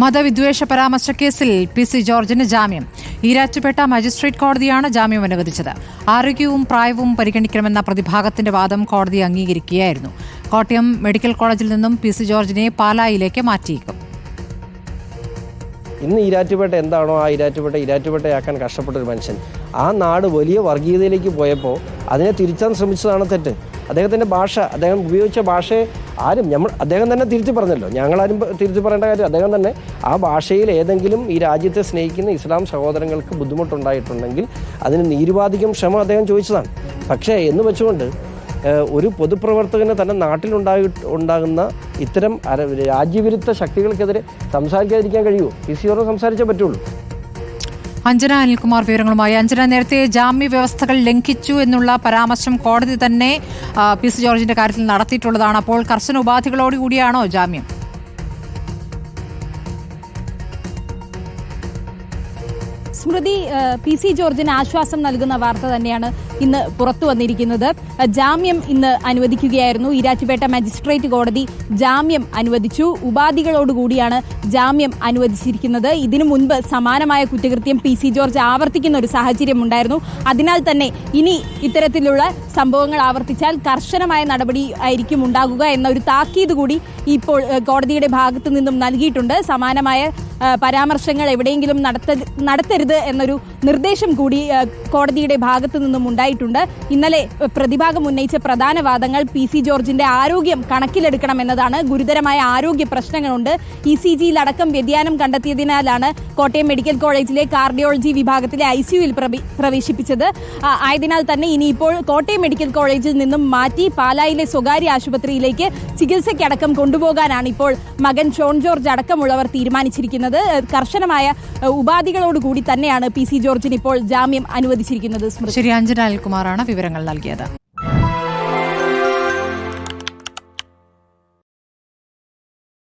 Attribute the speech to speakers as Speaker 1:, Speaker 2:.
Speaker 1: മതവിദ്വേഷ പരാമർശ കേസിൽ പി.സി. ജോർജിന് ജാമ്യം. ഈരാറ്റുപേട്ട മജിസ്ട്രേറ്റ് കോടതിയാണ് ജാമ്യം അനുവദിച്ചത്. ആരോഗ്യവും പ്രായവും പരിഗണിക്കണമെന്ന പ്രതിഭാഗത്തിന്റെ വാദം കോടതി അംഗീകരിക്കുകയായിരുന്നു. കോട്ടയം മെഡിക്കൽ കോളേജിൽ നിന്നും പി.സി. ജോർജിനെ പാലായിലേക്ക് മാറ്റിയേക്കും.
Speaker 2: ഇന്ന് ഈരാറ്റുപേട്ട എന്താണോ ആ ഈരാറ്റുപേട്ടയാക്കാൻ കഷ്ടപ്പെട്ട ഒരു മനുഷ്യൻ ആ നാട് വലിയ വർഗീയതയിലേക്ക് പോയപ്പോൾ അതിനെ തിരിച്ചാൻ ശ്രമിച്ചതാണ് തെറ്റ്. അദ്ദേഹത്തിൻ്റെ ഭാഷ, അദ്ദേഹം ഉപയോഗിച്ച ഭാഷയെ അദ്ദേഹം തന്നെ തിരുത്തി പറഞ്ഞല്ലോ. ഞങ്ങളാരും തിരുത്തി പറയേണ്ട കാര്യം, അദ്ദേഹം തന്നെ ആ ഭാഷയിൽ ഏതെങ്കിലും ഈ രാജ്യത്തെ സ്നേഹിക്കുന്ന ഇസ്ലാം സഹോദരങ്ങൾക്ക് ബുദ്ധിമുട്ടുണ്ടായിട്ടുണ്ടെങ്കിൽ അതിന് നിരുപാധികം ക്ഷമ അദ്ദേഹം ചോദിച്ചതാണ്. പക്ഷേ എന്ന് വെച്ചുകൊണ്ട് ഒരു പൊതുപ്രവർത്തകന് തന്നെ നാട്ടിലുണ്ടാകുന്ന ഇത്തരം രാജ്യവിരുദ്ധ ശക്തികൾക്കെതിരെ സംസാരിക്കാതിരിക്കാൻ കഴിയുമോ? പി.സി. ജോർജ് സംസാരിച്ചേ പറ്റുള്ളൂ.
Speaker 1: അഞ്ജന അനിൽകുമാർ വിവരങ്ങളുമായി. അഞ്ജന, നേരത്തെ ജാമ്യ വ്യവസ്ഥകൾ ലംഘിച്ചു എന്നുള്ള പരാമർശം കോടതി തന്നെ പി.സി. ജോർജിന്റെ കാര്യത്തിൽ നടത്തിയിട്ടുള്ളതാണ്. അപ്പോൾ കർശന ഉപാധികളോടുകൂടിയാണോ ജാമ്യം?
Speaker 3: സ്മൃതി, പി.സി. ജോർജിന് ആശ്വാസം നൽകുന്ന വാർത്ത തന്നെയാണ് ഇന്ന് പുറത്തു വന്നിരിക്കുന്നത്. ജാമ്യം ഇന്ന് അനുവദിക്കുകയായിരുന്നു. ഈരാറ്റുപേട്ട മജിസ്ട്രേറ്റ് കോടതി ജാമ്യം അനുവദിച്ചു. ഉപാധികളോടുകൂടിയാണ് ജാമ്യം അനുവദിച്ചിരിക്കുന്നത്. ഇതിനു മുൻപ് സമാനമായ കുറ്റകൃത്യം പി.സി. ജോർജ് ആവർത്തിക്കുന്ന ഒരു സാഹചര്യം ഉണ്ടായിരുന്നു. അതിനാൽ തന്നെ ഇനി ഇത്തരത്തിലുള്ള സംഭവങ്ങൾ ആവർത്തിച്ചാൽ കർശനമായ നടപടി ആയിരിക്കും ഉണ്ടാകുക എന്ന ഒരു താക്കീത് കൂടി ഇപ്പോൾ കോടതിയുടെ ഭാഗത്തു നിന്നും നൽകിയിട്ടുണ്ട്. സമാനമായ പരാമർശങ്ങൾ എവിടെയെങ്കിലും നടത്തരുത് എന്നൊരു നിർദ്ദേശം കൂടി കോടതിയുടെ ഭാഗത്തു നിന്നും ഉണ്ടായിട്ടുണ്ട്. ഇന്നലെ പ്രതിഭാഗം ഉന്നയിച്ച പ്രധാന വാദങ്ങൾ പി.സി. ജോർജിന്റെ ആരോഗ്യം കണക്കിലെടുക്കണം എന്നതാണ്. ഗുരുതരമായ ആരോഗ്യ പ്രശ്നങ്ങളുണ്ട്. ECGയിൽ അടക്കം വ്യതിയാനം കണ്ടെത്തിയതിനാലാണ് കോട്ടയം മെഡിക്കൽ കോളേജിലെ കാർഡിയോളജി വിഭാഗത്തിലെ ICUവിൽ പ്രവേശിപ്പിച്ചത്. ആയതിനാൽ തന്നെ ഇനിയിപ്പോൾ കോട്ടയം മെഡിക്കൽ കോളേജിൽ നിന്നും മാറ്റി പാലായിലെ സ്വകാര്യ ആശുപത്രിയിലേക്ക് ചികിത്സയ്ക്കടക്കം കൊണ്ടുപോകാനാണ് ഇപ്പോൾ മകൻ ഷോൺ ജോർജ് അടക്കമുള്ളവർ തീരുമാനിച്ചിരിക്കുന്നത്. കർശനമായ ഉപാധികളോടുകൂടി തന്നെയാണ് പി.സി. ജോർജിന് ഇപ്പോൾ ജാമ്യം അനുവദിച്ചിരിക്കുന്നത്.
Speaker 1: ശരി, അഞ്ജന അനിൽകുമാറാണ് വിവരങ്ങൾ നൽകിയത്.